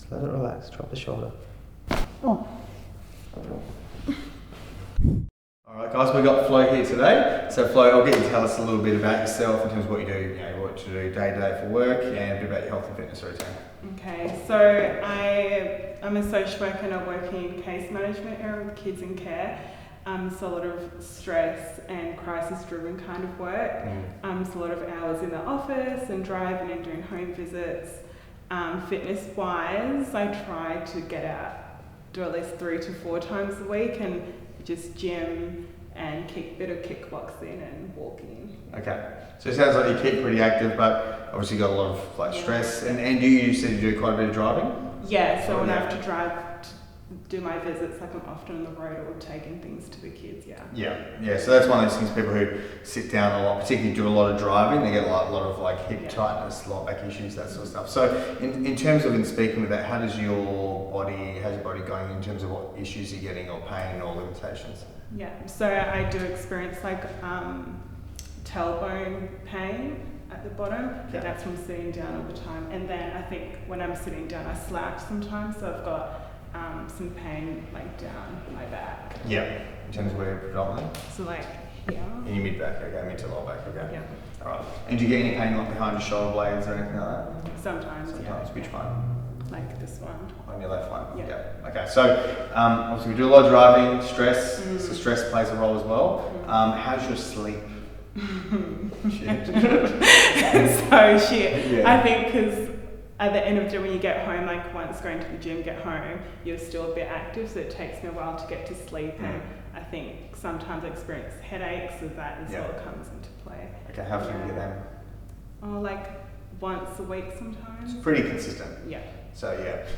Just let it relax, drop the shoulder. Oh. Alright guys, we've got Flo here today. So Flo, I'll get you to tell us a little bit about yourself in terms of what you do, what you do day to day for work, and a bit about your health and fitness routine. Okay, so I'm a social worker and I'm working in case management area with kids in care. So a lot of stress and crisis driven kind of work. So a lot of hours in the office and driving and doing home visits. Fitness wise, I try to get out, do at least 3 to 4 times a week, and just gym and bit of kickboxing and walking. Okay, so it sounds like you keep pretty active, but obviously got a lot of stress. And you said you do quite a bit of driving? Yeah, so when I have to drive to do my visits, like I'm often on the road or taking things to the kids. Yeah. So that's one of those things. People who sit down a lot, particularly do a lot of driving, they get a lot of hip tightness, low back issues, that sort of stuff. So in terms of speaking with that, how's your body going in terms of what issues you're getting, or pain or limitations? Yeah, so I do experience tailbone pain at the bottom. Okay. That's from sitting down all the time. And then I think when I'm sitting down, I slouch sometimes, so I've got some pain down my back. Yeah, in terms of where predominantly? So here. In your mid back, okay, mid to lower back, okay. Yeah. Alright. And do you get any pain behind your shoulder blades or anything like that? Sometimes. Which one? Like this one. On your left one? Yeah. Okay, so obviously we do a lot of driving, stress, so stress plays a role as well. How's your sleep? Shit. I think because at the end of the day when you get home, once going to the gym, get home, you're still a bit active, so it takes me a while to get to sleep, and I think sometimes I experience headaches, so that as well comes into play. Okay, how often do you get them? Oh, once a week sometimes. It's pretty consistent. Yeah. So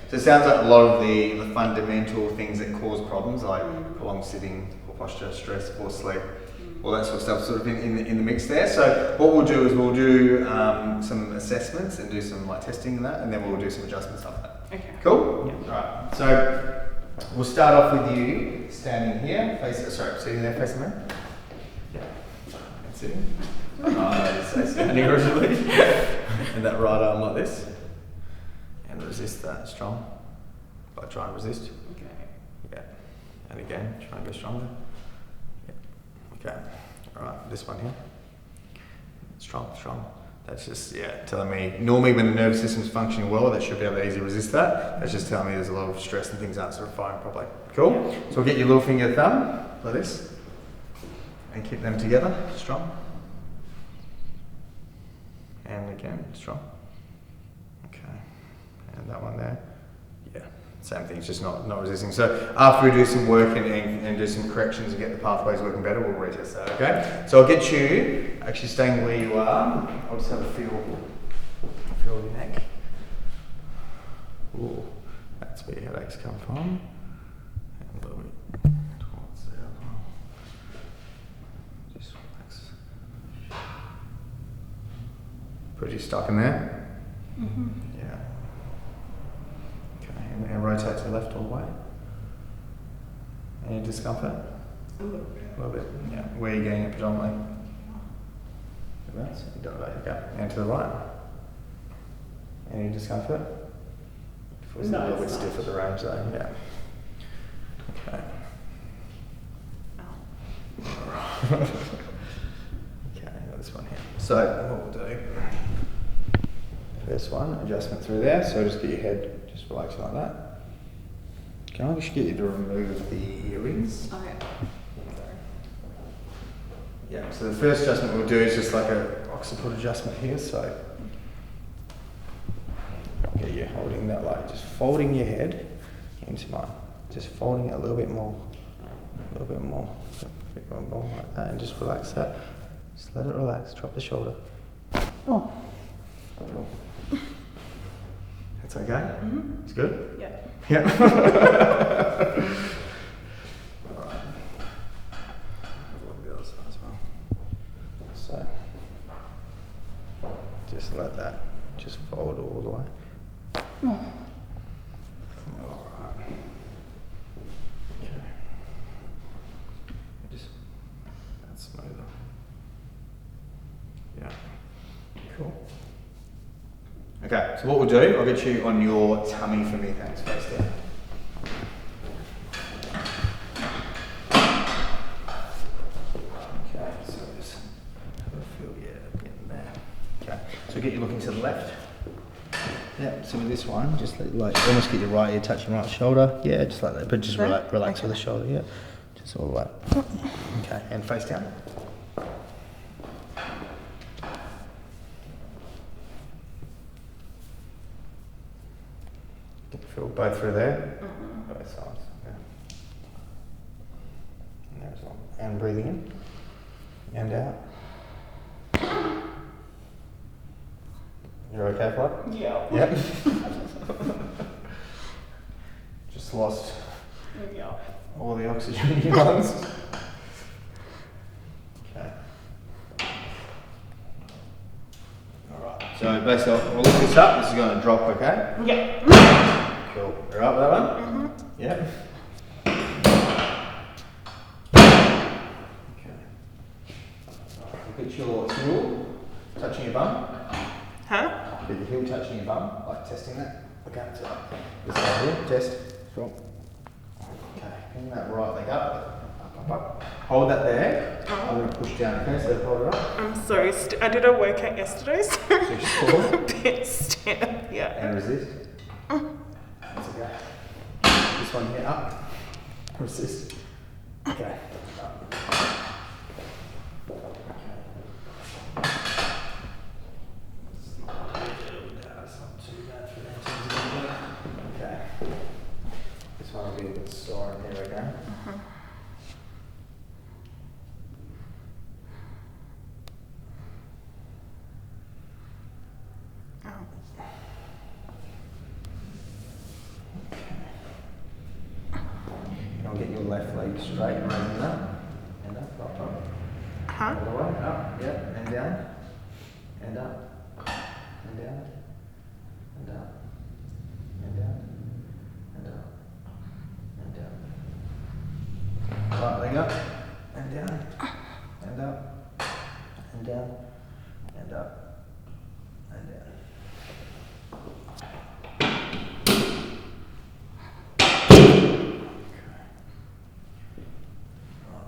so it sounds like a lot of the fundamental things that cause problems, like prolonged sitting, poor posture, stress, poor sleep, all that sort of stuff, sort of in the mix there. So what we'll do is we'll do some assessments and do some testing in that, and then we'll do some adjustments after that. Okay. Cool? Yeah. Alright, so we'll start off with you standing here, sitting there facing me. Yeah. And sitting. Standing originally. And that right arm like this. And resist that strong. Try and resist. Okay. Yeah. And again, try and go stronger. Yeah. Okay. Alright, this one here. Strong. That's just, telling me, normally when the nervous system's functioning well, that should be able to easily resist that. That's just telling me there's a lot of stress and things aren't sort of firing properly. Cool? So we'll get your little finger thumb, like this. And keep them together, strong. And again, strong. Okay. And that one there. Yeah. Same thing, it's just not resisting. So after we do some work and do some corrections and get the pathways working better, we'll retest that, okay? So I'll get you actually staying where you are. I'll just have a feel your neck. Ooh, that's where your headaches come from. And a little bit towards the other one. Just relax. Pretty stuck in there? Mm-hmm. Yeah. And rotate to the left all the way. Any discomfort? A little bit. A little bit, yeah. Where are you getting it predominantly? Okay. And to the right. Any discomfort? Feels a little bit stiff at the range though, yeah. Okay. Alright. Okay, got this one here. So what we'll do, first one, adjustment through there, so just get your head just relaxing like that. Can I just get you to remove the earrings? Okay. Yeah, so the first adjustment we'll do is just like a occiput adjustment here, so get you holding that just folding your head into mine, just folding it a little bit more like that, and just relax that. Just let it relax, drop the shoulder. Oh. That's okay? Mm-hmm. It's good? Yeah. Yeah. Alright. The other side as well. So, just let that just fold all the way. Alright. Okay. Just, that's smoother. Yeah. Cool. Okay, Okay, so what we'll do, I'll get you on your tummy for me, thanks, face down. Okay, so just have a feel, yeah, getting there. Okay, so get you looking to the left. Yeah, so with this one, just like almost get your right ear touching right shoulder. Yeah, just like that, but just relax Okay. with the shoulder, yeah. Just all the way. Okay, and face down. Feel both through there, both sides. Yeah. And there as well. And breathing in and out. You're okay for it? Yeah. Yep. Just lost Yeah. all the oxygen in your lungs. Okay. Alright, so basically we'll look this up. This is going to drop, okay? Yeah. Cool. You alright with that one? Yep. Okay. Look at your heel touching your bum. Huh? Get your heel touching your bum, like testing that. Okay, so this side here, test. Strong. Okay, bring that right leg up. Up. Hold that there. I'm going to push down, okay? So hold it up. I'm sorry. I did a workout yesterday, so You're sore. a bit stiff. Yeah. And resist. That's okay. This one here, up. Resist. Okay. Up. Okay. This one will be a bit sore in here again. And I'll get your left leg straight and raising up. And up, up. Huh? All the way, up, yep, and down. And up. And down. And up. And down. And up. And down. Right leg up. And down. And up. And down. And up. And down.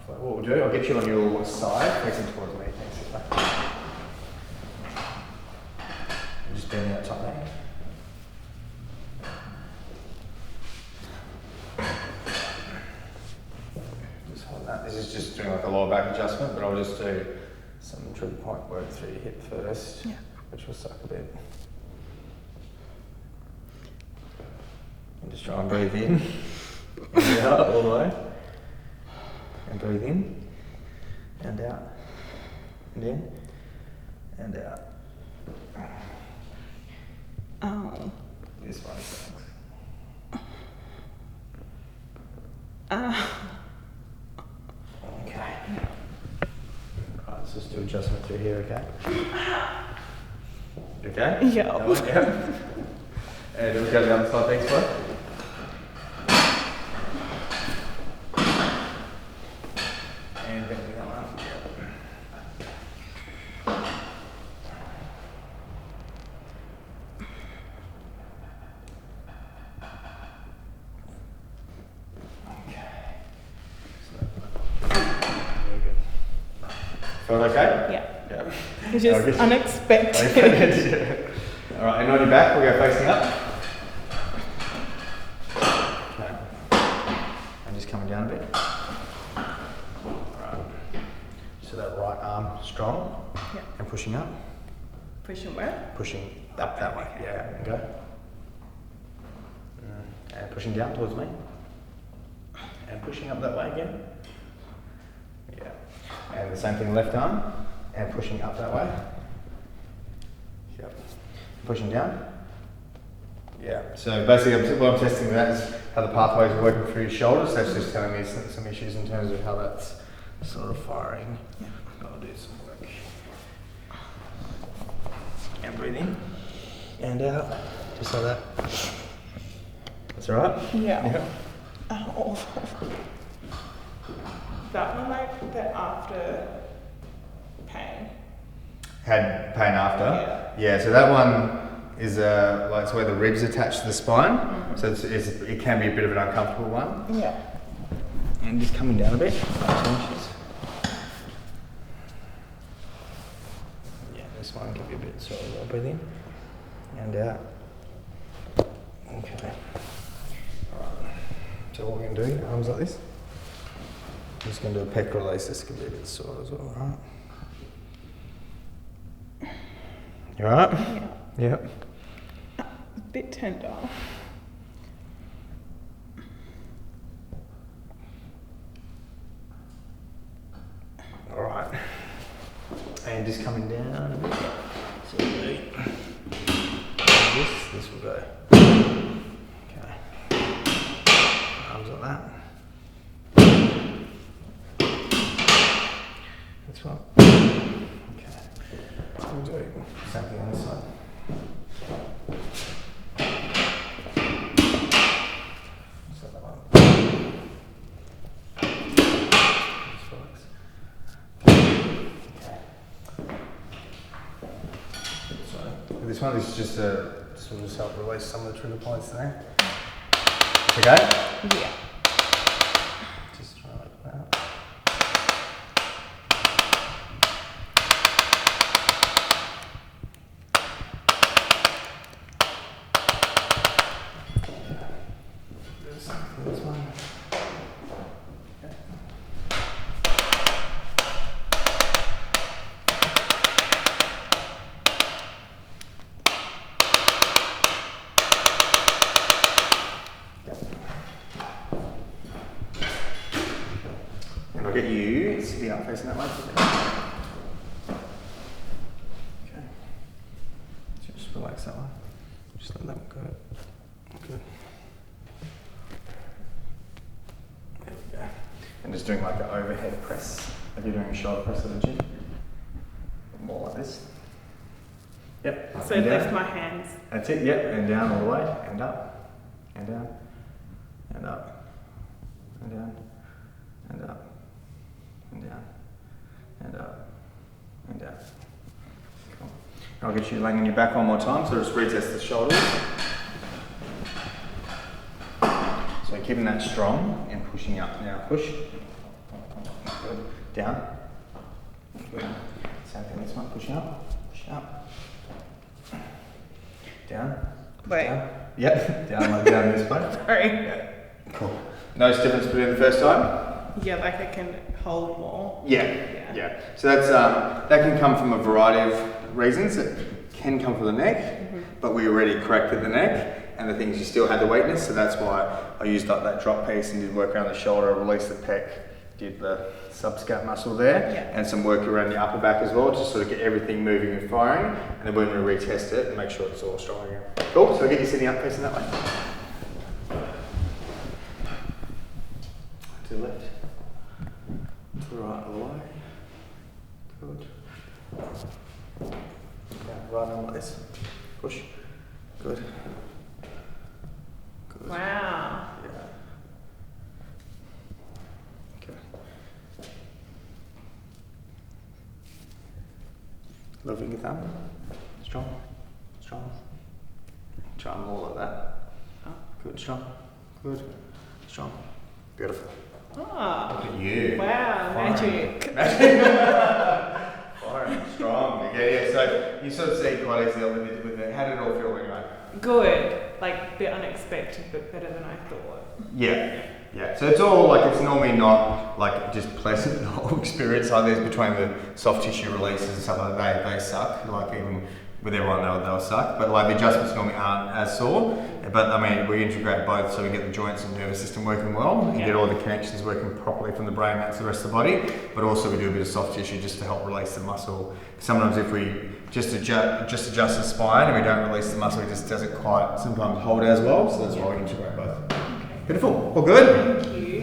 So what we'll do, I'll get you on your side, facing towards me. Thanks. And just bend out tightly. Just hold that. This is just doing like a lower back adjustment, but I'll just do some trigger point work through your hip first, which will suck a bit. And just try and breathe in and out all the way. And breathe in, and out, and in, and out. Oh. This one sucks. Okay. Right, let's just do adjustment through here, okay? You okay? Yeah. That one, yeah. And we'll go down the side, thanks, bud. And bend that one up. Okay. Very good. Feel okay? Yeah. Yeah. It's just Okay. unexpected. All right, and on your back, we'll go facing up. Okay. And just coming down a bit. Right. So that right arm strong. Yeah. And pushing up. Pushing where? Pushing up that way. Yeah, and go. And pushing down towards me. And pushing up that way again. Yeah. And the same thing, left arm. And pushing up that way. Yep. Pushing down. Yeah. So basically, what I'm testing with that is how the pathways are working through your shoulders. That's just telling me some issues in terms of how that's sort of firing. Yeah. I'll do some work. And breathe in. And out. Just like that. That's all right? Yeah. Oh. That one, like the after pain. Had pain after? Yeah. Yeah, so that one is like it's where the ribs attach to the spine, so it can be a bit of an uncomfortable one. Yeah. And just coming down a bit, 5 inches. Yeah, this one can be a bit sort of breathe in and out. Okay. Alright. So what we're going to do, arms like this. I'm just going to do a pec release. This can be a bit sore as well, right? You alright? Yeah. Yep. A bit tender. Alright. And just coming down a bit. So this will go. Okay. Arms like that. This one. Okay. We'll do something on this side. So that one. Just relax. Okay. So this one is just to sort of help release some of the trigger points there. Okay? Yeah. Just try like that. This one. Okay. And I'll get you sitting up facing that way. Okay. So just relax that way. Just let that go. Good. There we go. And just doing like an overhead press. Like you're doing a shoulder press at the gym. More like this. Yep. So and lift down. my hands. That's it, yep. And down all the way. And up. And down. And up. And down. And up. And down. And up. And down. Cool. I'll get you laying on your back one more time, so just retest the shoulders. So keeping that strong and pushing up. Now push. Good. Down. Good. Same thing this one. Pushing up. Pushing up. Down. Push Wait. Down. Yep. Down like down this way. Sorry. Yeah. Cool. No difference between the first time? Yeah, like I can hold more. Yeah. So that's that can come from a variety of reasons. It can come from the neck, but we already corrected the neck, and the thing is you still had the weakness, so that's why I used up that drop piece and did work around the shoulder, released the pec, did the subscap muscle there, and some work around the upper back as well, to sort of get everything moving and firing, and then when we retest it, and make sure it's all strong again. Cool. So I'll get you sitting up facing that way. To the left. To the right all the way. Good. Yeah, right on like this. Push. Good. Good. Wow. Yeah. Okay. Little finger thumb. Strong. Strong. Try more like that. Good. Strong. Good. Strong. Beautiful. Oh. Look at you. Wow, magic. Firing strong. Yeah. So you sort of see quite easily with it. How did it all feel anyway? Good. Like a bit unexpected, but better than I thought. Yeah. So it's all like, it's normally not like just pleasant the whole experience. Like there's between the soft tissue releases and stuff like that, they suck. Like even with everyone they'll suck. But like the adjustments normally aren't as sore. But I mean, we integrate both so we get the joints and nervous system working well and get all the connections working properly from the brain out to the rest of the body. But also we do a bit of soft tissue just to help release the muscle. Sometimes if we just adjust the spine and we don't release the muscle, it just doesn't quite sometimes hold as well. So that's why we integrate both. Beautiful. All good? Thank you.